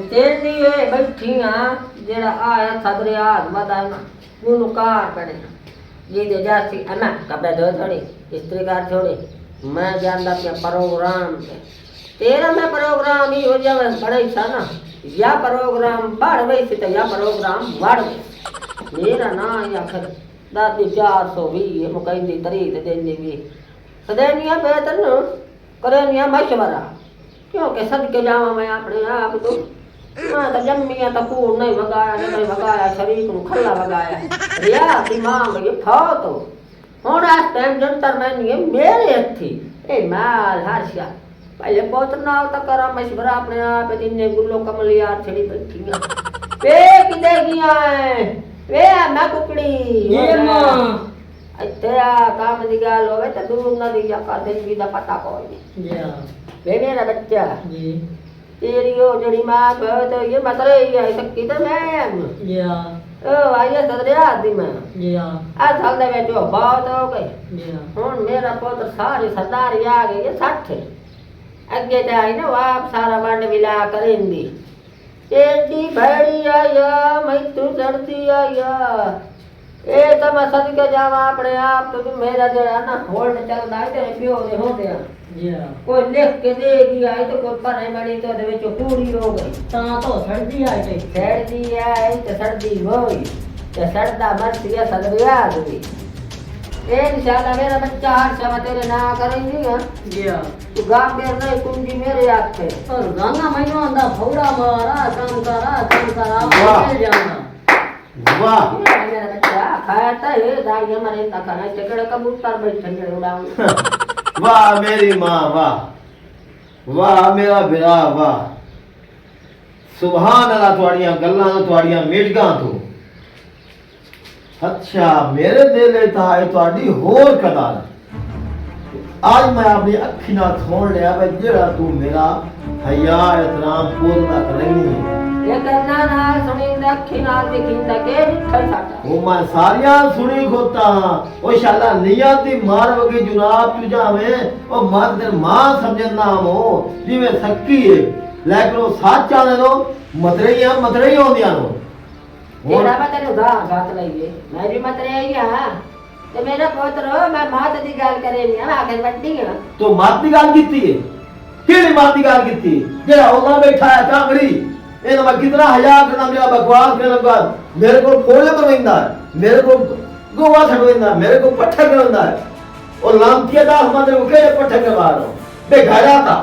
तेरी वे बैठी हाँ जेड़ा आया सदरिया मदा ना गुनु कार पड़े ये दे जासी अना कपड़े धो थोड़ी इस्त्री कार छोड़ी मैं जानदा पे प्रोग्राम पे तेरा मैं प्रोग्राम ही हो जावे बड़े सा ना या प्रोग्राम बढ़ गई से तो या प्रोग्राम बढ़ गई मेरा ना या फिर दादी 420 ये मुकई दी तरी ते देनी भी सदैनिया बेहतर न करनिया मशवरा क्योंकि सदके जावा मैं अपने आप तो हाँ तो जम्मिया तो कूड़ नहीं भगाया शरीर को खल्ला भगाया रिया दिमाग ये था तो होना टाइम जंतर में नहीं मेरे थी ए माल हाशिया पहले बहुत नाव तक करा मशवरा अपने आप जिन्ने गुल्लो कमलिया छड़ी बैठियां वे किदे गिया है वे मैं कुकड़ी ये मां तेरा काम दी गाल होवे तो दूर ना दिया का दिन भी दा पता कोई जी हां वे मेरा बच्चा जी तेरी ओ जड़ी मां तो ये मतरे है सक्की तो मैं जी हां ओ आइए सदरिया आदि में जी हां आ साल दे बैठो बहुत हो गए जी हां हुन मेरा पुत्र सारी सरदार आ गई ये 60 अगे ते आई ना वाप सारा बंड मिला करेंदी एडी भड़ी आया मैं तू चढ़ती आया ए तो मैं सदके जावा अपने आप तो मेरा जड़ा ना होल्ड चलदा है तेरे पियो दे होंदे जी हां कोई लिख के देगी आई तो कोई पर बड़ी तो दे विच पूरी हो गई ता तो सर्दी आई ते सर्दी होई ते सर्दा मरती है सदरिया दी इंशाल्लाह मेरा बच्चा हर समय तेरे ना करेंगी हां जी हां तू गांव में नहीं कुंजी मेरे हाथ पे और गाना महीना अंदा फौड़ा मारा काम करा मिल जाना वाह मेरा बच्चा खाता है दाई हमारे ता खाना टिकड़ कबूतर बैठे उड़ाऊं वाह मेरी माँ वाह वाह मेरा बिरा वाह सुभान अल्लाह तुआड़ियां गल्लां तुआड़ियां मिठगां तू अच्छा मेरे दिल था है तुआड़ी होर कदार आज मैं अपनी अखी नाल सुन लिया भाई जेड़ा तू मेरा हया एहतराम पूरा करेंगी ये करना ना सुनिंदा अखी नाल दिखिंदा के निठा साटा ओ मैं सारियां सुनी खोता ओ शाला निया दी मार वगी जुनाब तू जावे ओ मत दे मां समझना हो जिवे सक्की है लेकिन ओ साचा ने नो मतरई होंदियां नो तेरा मैं तेरे गात लईए मैं भी मतरे आई हां ते मेरा पुत्र मैं मात दी गल करे नहीं मैं आखिर बड्डी हां तो मात दी गल कीती है केड़ी मात दी गल कीती जेड़ा ओला बैठा है कांगड़ी ए तो मैं कितना हया करना मेरा बकवास करने लगा मेरे को फोड़े करवेंदा मेरे को गोवा छड़वेंदा मेरे को पट्ठा करवेंदा और लामतिया दास मंदिर को केड़े पट्ठे करवा रहा बेघाड़ा था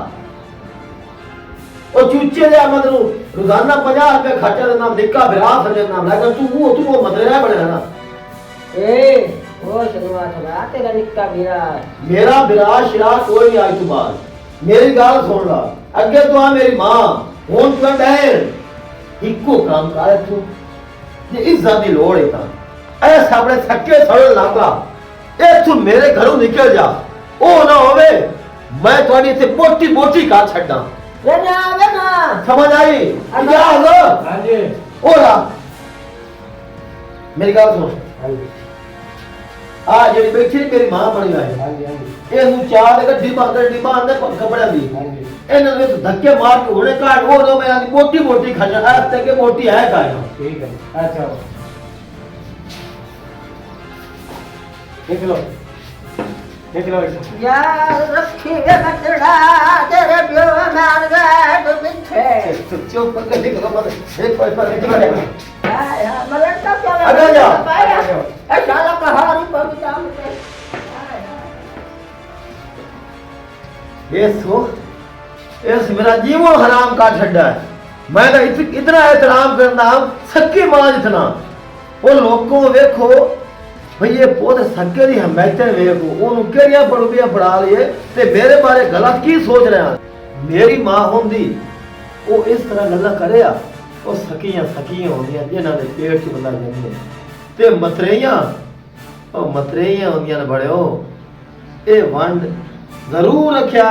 और चूचे दे मंदिर रोजाना 50 रुपए खर्चा देना निक्का बिरा समझना लेकिन तू वो मंदिर है बड़े ना ए ओ शुरुआत हो तेरा निक्का बिरा मेरा बिरा शिरा कोई नहीं आज तू बाद मेरी गल सुन ला अगे तू आ मेरी मां हुन तू बहन इको काम कर तू ये इज्जत दी लोड़ है ता ए सामने थके थड़ लागा ए तू मेरे घरों निकल जा ओ ना होवे मैं तुम्हारी इथे मोटी मोटी का छड्डा वे ना आवे ना समझ आई क्या हो हां जी ओला मेरी गल सुन हां जी आ जेडी बैठी मेरी मां बनी आई हां जी हां जी ए नु चार के डिब्बा अंदर कपड़ा दी हां जी एने में धक्के मार के होने काट वो तो मैं मोटी मोटी खजा आज तक के मोटी है का ठीक है अच्छा देख लो यार रखी वे बचड़ा तेरे बियो मार गए तो पीछे चुप कर के निकल मत एक पर निकल यार मलन का क्या अरे जा ए साला कहारी पर काम पे ये सो इस मेरा जीवो हराम का छड्डा है मैं तो इतना एहतराम करना सक्की मां जितना वो लोगों देखो भाई ये पोत सक्के दी हमायतें वेखो ओनु केड़ियां बड़बियां पढ़ा लिए ते मेरे बारे गलत की सोच रहे हैं मेरी मां होंदी वो इस तरह गल्ला करेया वो सकियां होंदियां जिन्हां दे पेट च बंदा जन्मे ते मतरेयां होंदियां ने बड़े हो ए वंड जरूर रखिया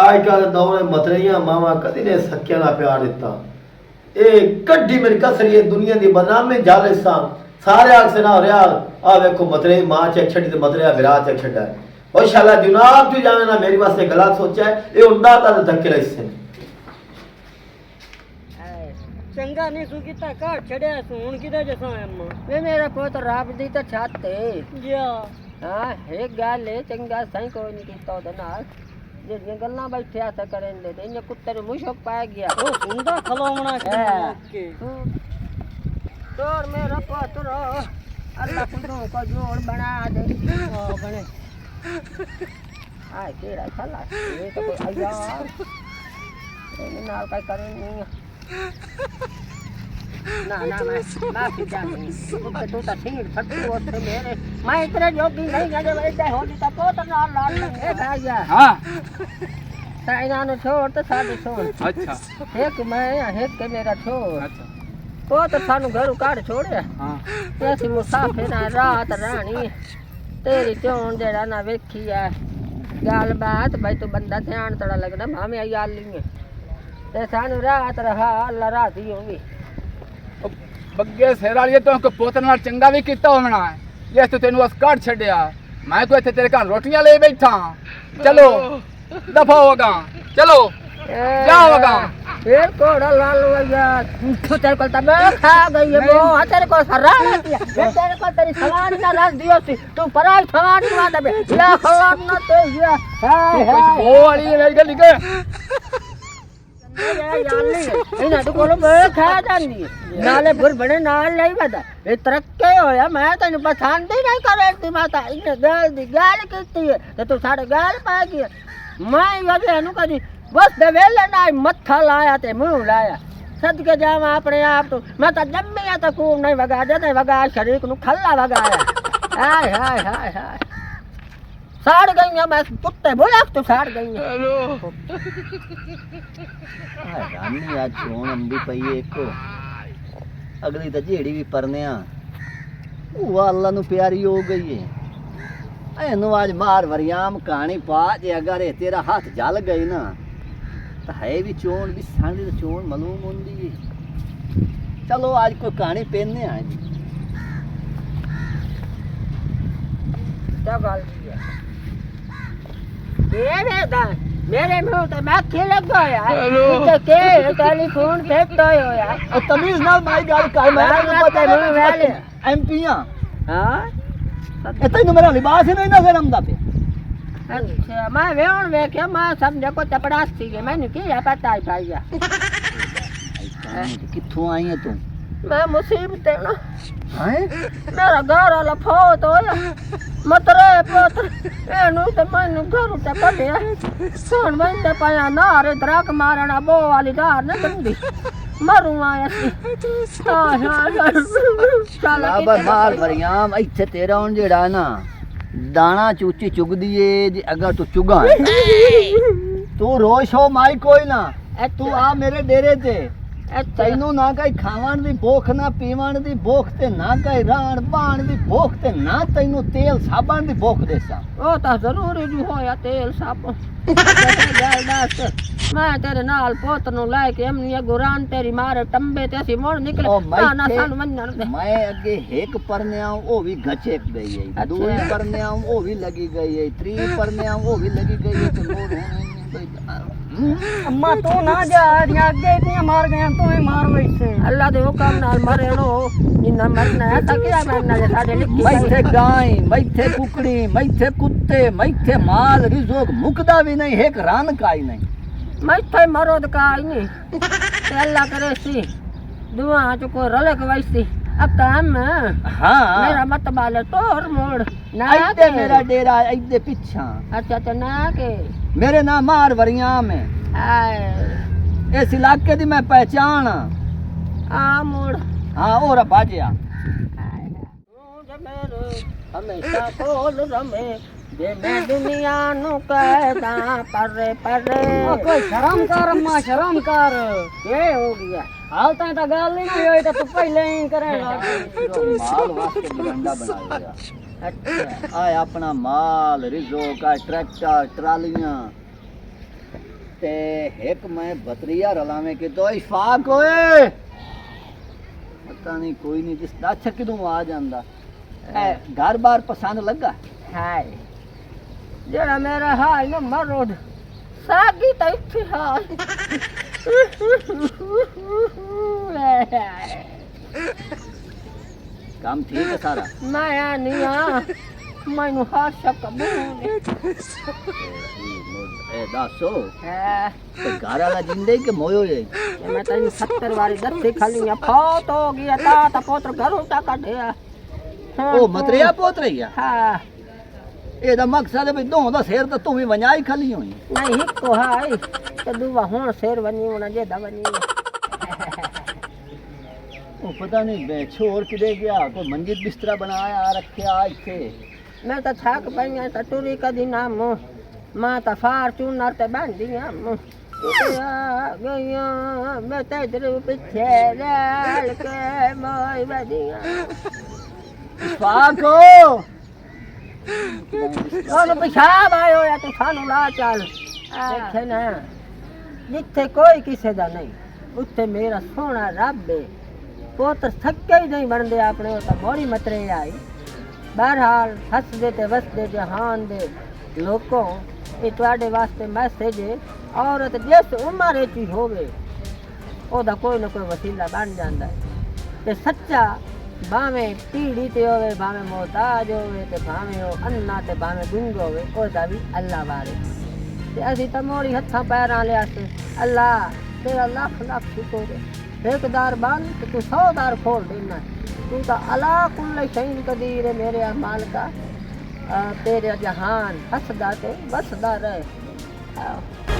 आज कल दौर मतरेयां मावा कदी ने सकिया दा प्यार दिता ए कड्डी मेरी कसरी दुनिया दी बदनामी जालिसा सारे आख से ना रिया आ देखो मतरे मां चेक छड़ी ते मतरे विरा चेक छड़ा और शाला जनाब तू जाने ना मेरी वास्ते गलत सोचा है ये उंडा ता धक्के लइसे ਚੰਗਾ ਨਹੀਂ ਤੂੰ ਕੀਤਾ ਘਰ ਛੜਿਆ ਤੂੰ ਹੁਣ ਕਿਤੇ ਜਸਾਂ ਅੰਮਾ ਵੇ ਮੇਰਾ ਪੁੱਤ ਰੱਬ ਦੀ ਤਾਂ ਛੱਤ ਏ ਜਾ ਹਾਂ ਇਹ ਗੱਲ ਏ ਚੰਗਾ ਸਹੀ ਕੋਈ ਨਹੀਂ ਕੀਤਾ ਉਹਦੇ ਨਾਲ ਜਿਹੜੀਆਂ ਗੱਲਾਂ ਬੈਠਿਆ ਤਾਂ ਕਰਨ ਦੇ ਇਹਨੇ ਕੁੱਤੇ ਨੂੰ ਮੁਸ਼ਕ ਪੈ ਗਿਆ ਉਹ ਸੁਣਦਾ ਖਲੋਵਣਾ ਕਿ ਤੋੜ ਮੇਰਾ ਪੁੱਤ ਰੋ ਅੱਲਾ ਕੁੰਦੋਂ ਕੋ ਜੋੜ ਬਣਾ ਦੇ ਬਣੇ ਆ ਕਿਹੜਾ ਖਲਾ ਇਹ ਤਾਂ ਕੋਈ ਆਇਆ ਇਹਨੇ ਨਾਲ काय ਕਰੇ ਨਹੀਂ ਨਾ ਮੈਂ ਮਾਫੀ ਚਾਹਨੀ ਤੂੰ ਤਾਂ ਠੀਕ ਫੱਟੂ ਉੱਥੇ ਮੇਰੇ ਮੈਂ ਇਤਨੇ ਜੋਗੀ ਨਹੀਂ ਗਾ ਜੇ ਇੱਥੇ ਹੋਣੀ ਤਾਂ ਪੁੱਤ ਨਾਲ ਲਾਲ ਲੰਗੇ ਖਾ ਗਿਆ ਹਾਂ ਤਾਂ ਇਹਨਾਂ ਨੂੰ ਛੋੜ ਤੇ ਸਾਡੇ ਛੋੜ ਅੱਛਾ ਇੱਕ ਮੈਂ ਇੱਕ ਮੇਰਾ ਛੋੜ ਅੱਛਾ ਪੁੱਤ ਸਾਨੂੰ ਘਰੋਂ ਕੱਢ ਛੋੜਿਆ ਹਾਂ ਤੇ ਅਸੀਂ ਮੁਸਾਫਿਰ ਆ ਰਾਤ ਰਾਣੀ ਤੇਰੀ ਚੋਣ ਜਿਹੜਾ ਨਾ ਵੇਖੀ ਆ ਗੱਲਬਾਤ ਬਈ ਤੂੰ ਬੰਦਾ ਧਿਆਨ ਤੜਾ ਲੱਗਦਾ ਮਾਮੇ ਆਈ ਆਲੀ ਹੈ ਤੇ ਸਾਨੂੰ ਰਾਤ ਰਹਾ ਅੱਲਾ ਰਾਤੀ ਹੋਗੀ ਬੱਗੇ ਸਿਰ ਵਾਲੀ ਤੋਂ ਕੋ ਪੁੱਤ ਨਾਲ ਚੰਗਾ ਵੀ ਕੀਤਾ ਹੋਣਾ ਜੇ ਤੂੰ ਤੈਨੂੰ ਅਸਕਾੜ ਛੱਡਿਆ ਮੈਂ ਕੋਈ ਇੱਥੇ ਤੇਰੇ ਘਰ ਰੋਟੀਆਂ ਲੈ ਬੈਠਾ ਚਲੋ ਦਫਾ ਹੋਗਾ ਚਲੋ ਜਾਓਗਾ ਫੇਰ ਕੋੜਾ ਲਾਲ ਹੋਇਆ ਤੂੰ ਤੇਰੇ ਕੋਲ ਤਾਂ ਮੈਂ ਖਾ ਗਈ ਉਹ ਤੇਰੇ ਕੋਲ ਸਰਾਣਾ ਦਿਆ ਤੇਰੇ ਕੋਲ ਤੇਰੀ ਸਲਾਨ ਨਾ ਰੱਖ ਦਿਓ ਸੀ ਤੂੰ ਪਰਾਈ ਸਵਾਨ ਨਾ ਦਬੇ ਲਾ ਖਲਾਨ ਨਾ ਤੇ ਗਿਆ ਹਾਏ ਉਹ ਵਾਲੀ ਮੇਰੀ ਗੱਲ ਨਿਕਲ ਇਹਨਾਂ ਦੇ ਕੋਲ ਮੈਂ ਖਾ ਜਾਂਦੀ ਨਾਲੇ ਫਿਰ ਬੜੇ ਨਾਲ ਲਈ ਵਦਾ ਇਹ ਤਰੱਕੇ ਹੋਇਆ ਮੈਂ ਤੈਨੂੰ ਪਸੰਦ ਹੀ ਨਹੀਂ ਕਰਦੀ ਮਾਤਾ ਇਹਨੇ ਗੱਲ ਕੀਤੀ ਤੇ ਤੂੰ ਸਾਡੇ ਗੱਲ ਪਾ ਗਈ ਮੈਂ ਇਹਦੇ ਨੂੰ ਕਦੀ ਬਸ ਦੇ ਵੇਲੇ ਨਾਲ ਮੱਥਾ ਲਾਇਆ ਤੇ ਮੂੰਹ ਲਾਇਆ ਸਦਕੇ ਜਾਵਾਂ ਆਪਣੇ ਆਪ ਤੋਂ ਮੈਂ ਤਾਂ ਜੰਮਿਆ ਤਾਂ ਕੂਮ ਨਹੀਂ ਵਗਾ ਦੇ ਵਗਾ ਸ਼ਰੀਕ ਨੂੰ ਖੱਲਾ ਵਗਾਇਆ ਹਾਏ ਹਾਏ ਹਾਏ ਹਾਏ ਸਾੜ ਗਈਆਂ ਮੈਂ ਕੁੱਤੇ ਬੋਲਾ ਤੂੰ ਸਾੜ ਗਈਆਂ ਹੈਲੋ ਰਾਨੀ ਅੱਜ ਹੁਣ ਅੰਬੀ ਪਈ ਏ ਇੱਕੋ ਅਗਲੀ ਤਾਂ ਜਿਹੜੀ ਵੀ ਪਰਨਿਆ ਉਹ ਅੱਲਾ ਨੂੰ ਪਿਆਰੀ ਹੋ ਗਈ ਏ ਇਹਨੂੰ ਅੱਜ ਮਾਰ ਵਰਿਆਮ ਕਹਾਣੀ ਪਾ ਜੇ ਅਗਰ ਇਹ ਤੇਰਾ ਹੱਥ ਜਲ ਗਈ ਨਾ ਤਾਂ ਹੈ ਵੀ ਚੋਣ ਵੀ ਸਾਡੀ ਤਾਂ ਚੋਣ ਮਾਲੂਮ ਹੁੰਦੀ ਏ ਚਲੋ ਅੱਜ ਕੋਈ ਕਹਾਣੀ ਪੈਨੇ ਆ ਜੀ क्या गल मेरे मुंह ते मक्खी लग गया ते के टेलीफोन फेट होया ਉਹ ਤਮੀਜ਼ ਨਾਲ ਮਾਈ ਗੱਲ ਕਰ ਮੈਂ ਤੈਨੂੰ ਪਤਾ ਮੂੰਹ ਵਾਲੇ ਐਮਪੀਆਂ हां ਇਹ ਤੈਨੂੰ ਮੇਰਾ ਲਿਬਾਸ ਹੀ ਨਹੀਂ ਨਜ਼ਰ ਆਉਂਦਾ ਪਿਆ अच्छा मैं वेण वेख्या मैं समझ को चपड़ासी के मैंने की पता है भाईया ਕਿੱਥੋਂ ਆਈ ਹੈ ਤੂੰ मैं मुसीबत है ना ਹੈ मेरा घर वाला फोत होया मतरे पुत्र एनु ते मैनू घर ते कढिया सुन बंदे पाया नार दरक मारना बो वाली धार न गंदी मरू आया सी ਬਰਾਬਰ ਮਾਲ ਵਰਿਆਮ ਇੱਥੇ ਤੇਰਾ ਹੁਣ ਜਿਹੜਾ ਨਾ ਦਾਣਾ ਚੂਚੀ ਚੁਗਦੀ ਏ ਜੇ ਅਗਰ ਤੂੰ ਚੁਗਾ ਤੂੰ ਰੋਸ਼ ਹੋ ਮਾਈ ਕੋਈ ਨਾ ਤੂੰ ਆ ਮੇਰੇ ਡੇਰੇ ਤੇ ਤੈਨੂੰ ਨਾ ਕਈ ਖਾਵਣ ਦੀ ਭੁੱਖ ਨਾ ਪੀਵਣ ਦੀ ਭੁੱਖ ਤੇ ਨਾ ਕਈ ਰਾਣ ਬਾਣ ਦੀ ਭੁੱਖ ਤੇ ਨਾ ਤੈਨੂੰ ਤੇਲ ਸਾਬਣ ਦੀ ਭੁੱਖ ਦੇਸਾਂ ਉਹ ਤਾਂ ਜ਼ਰੂਰੀ ਜੀ ਹੋਇਆ ਤੇਲ ਸਾਬਣ ਗੱਲ ਦੱਸ ਮੈਂ ਤੇਰੇ ਨਾਲ ਪੁੱਤ ਨੂੰ ਲੈ ਕੇ ਅਮਨੀ ਗੁਰਾਂ ਤੇਰੀ ਮਾਰੇ ਟੰਬੇ ਤੇ ਅਸੀਂ ਮੁੜ ਨਿਕਲੇ ਨਾ ਸਾਨੂੰ ਮੰਨਣ ਦੇ ਮੈਂ ਅੱਗੇ ਇੱਕ ਪਰਨਿਆ ਉਹ ਵੀ ਗੱਚੇ ਗਈ ਹੈ ਦੂਜੀ ਪਰਨਿਆ ਉਹ ਵੀ ਲੱਗੀ ਗਈ ਹੈ ਤਰੀ ਪਰਨਿਆ ਉਹ ਵੀ ਲੱਗੀ ਗਈ ਹੈ ਤੇ ਮੋੜ ਅੰਮਾ ਤੂੰ ਨਾ ਜਾ ਦੀਆਂ ਅੱਗੇ ਇਤਨੀਆਂ ਮਾਰ ਗਈਆਂ ਤੂੰ ਹੀ ਮਾਰ ਵੈਸੇ ਅੱਲਾ ਦੇ ਹੁਕਮ ਨਾਲ ਮਰੇਣੋ ਜਿੰਨਾ ਮਰਨਾ ਹੈ ਤਾਂ ਕਿਆ ਮਰਨਾ ਜੇ ਸਾਡੇ ਲਿਖੀ ਮੈਥੇ ਗਾਂ ਮੈਥੇ ਕੁਕੜੀ ਮੈਥੇ ਕੁੱਤੇ ਮੈਥੇ ਮਾਲ ਰਿਜ਼ੋਕ ਮੁਕਦਾ ਵੀ ਨਹੀਂ ਇੱਕ ਰਨ ਕਾਈ ਨਹੀਂ ਮੈਥੇ ਮਰੋ ਦਕਾਈ ਨਹੀਂ ਤੇ ਅੱਲਾ ਕਰੇ ਸੀ ਦੁਆ ਚ ਕੋ ਰਲਕ ਵੈਸੀ ਅਕਮ ਹਾਂ ਮੇਰਾ ਮਤ ਬਾਲੇ ਤੋਰ ਮੋੜ ਨਾ ਇੱਥੇ ਮੇਰਾ ਡੇਰਾ ਇੱਥੇ ਪਿੱਛਾ ਅੱਛਾ ਤੇ ਨਾ ਕੇ ਮੇਰੇ ਨਾਮ ਮਾਰ ਵਰਿਆਮ ਹੈ ਆਏ ਇਸ ਇਲਾਕੇ ਦੀ ਮੈਂ ਪਹਿਚਾਣ ਆ ਮੋੜ ਹਾਂ ਉਹ ਰਬਾਜਿਆ ਤੂੰ ਜੇ ਮੇਰੇ ਹਮੇਸ਼ਾ ਕੋਲ ਰਮੇ ਜੇ ਮੈਂ ਦੁਨੀਆ ਨੂੰ ਕਹਿਦਾ ਪਰੇ ਪਰੇ ਕੋਈ ਸ਼ਰਮ ਕਰ ਅੰਮਾ ਸ਼ਰਮ ਕਰ ਇਹ ਹੋ ਗਿਆ ਹਾਲ ਤਾਂ ਗੱਲ ਹੀ ਨਹੀਂ ਹੋਈ ਤਾਂ ਤੂੰ ਪਹਿਲੇ ਹੀ ਕਰੇ ਮਾਲ ਵਾਸਤੇ ਬਰੰਡਾ ਬਣਾਇਆ ਅੱਛਾ ਆ ਆਪਣਾ ਮਾਲ ਰਿਜ਼ੋਕ ਆ ਟਰੈਕਟਰ ਟਰਾਲੀਆਂ ਤੇ ਇੱਕ ਮੈਂ ਬਤਰੀਆ ਰਲਾਵੇਂ ਕਿ ਦੋ ਇਸ਼ਫਾਕ ਹੋਏ ਪਤਾ ਨਹੀਂ ਕੋਈ ਨਹੀਂ ਜਿਸ ਦਾ ਅੱਛਾ ਕਿਦੋਂ ਆ ਜਾਂਦਾ ਘਰ ਬਾਰ ਪਸੰਦ ਲੱਗਾ ਹਾਏ ਜਿਹੜਾ ਮੇਰਾ ਹਾਲ ਨਾ ਮਰੋਦ ਸਾਗੀ ਤਾਂ ਇੱਥੇ ਹਾਲ काम ठीक है सारा मैं आ नहीं आ मैनू हर शक कबूल ए दासो है ते घर वाला जिंदे के मोयो है मैं तेरी 70 वारी दर्दी खाली आ फौत हो गया ता पुत्र घरों ता कढया ओ मतरिया पोत रही है हाँ एदा मकसद है भी दों दा सिर ते तू भी वंजाई खाली होई नहीं हिको हाय ते दुआ हुण शेर वनी होना जेदा वनी ओ पता नहीं बे छोर किदे गया कोई मंजिल बिस्तरा बनाया रखया इथे मैं तो थक पई ता टुरी कदी ना मां ता फार्चूनर ते बंदी हम गया मैं तेरे पीछे रल के मोई बदिया फाको ਉਹਨੂੰ ਪਿਸ਼ਾਬ ਆਇਓ ਆ ਤੇ ਸਾਨੂੰ ਲਾ ਚੱਲ ਦੇਖੇ ਨਾ ਜਿੱਥੇ ਕੋਈ ਕਿਸੇ ਦਾ ਨਹੀਂ ਉੱਥੇ ਮੇਰਾ ਸੋਹਣਾ ਰੱਬ ਏ ਪੁੱਤਰ ਥੱਕੇ ਹੀ ਨਹੀਂ ਬਣਦੇ ਆਪਣੇ ਉਹ ਤਾਂ ਮੋੜੀ ਮਤਰੇ ਆਈ ਬਹਰਹਾਲ ਹੱਸਦੇ ਤੇ ਵਸਦੇ ਜਹਾਨ ਦੇ ਲੋਕੋ ਇਹ ਤੁਹਾਡੇ ਵਾਸਤੇ ਮੈਸੇਜ ਹੈ ਔਰਤ ਜਿਸ ਉਮਰ ਵਿੱਚ ਹੀ ਹੋਵੇ ਉਹਦਾ ਕੋਈ ਨਾ ਕੋਈ ਵਸੀਲਾ ਬਣ ਜਾਂਦਾ ਹੈ ਤੇ ਸੱਚਾ ਭਾਵੇਂ ਪੀੜੀ ਤੇ ਹੋਵੇ ਭਾਵੇਂ ਮੁਹਤਾਜ ਹੋਵੇ ਤੇ ਭਾਵੇਂ ਉਹ ਅੰਨਾ ਤੇ ਭਾਵੇਂ ਗੁੰਗ ਹੋਵੇ ਉਹਦਾ ਵੀ ਅੱਲਾ ਵਾਲੇ ਤੇ ਅਸੀਂ ਤਾਂ ਮੋੜੀ ਹੱਥਾਂ ਪੈਰਾਂ ਲਿਆਸਤੇ ਅੱਲਾ ਤੇਰਾ ਲੱਖ ਲੱਖ ਸ਼ੁਕਰ ਹੈ ਠੇਕੇਦਾਰ ਬਣ ਤੇ ਤੂੰ 100 ਦਾਰ ਖੋਲ ਦੇਣਾ ਤੂੰ ਤਾਂ ਅਲਾ ਕੁੱਲ ਸ਼ੈਨ ਕਦੀਰ ਹੈ ਮੇਰੇ ਮਾਲਕਾ तेरे जहान हसदा ते बसदा रहे।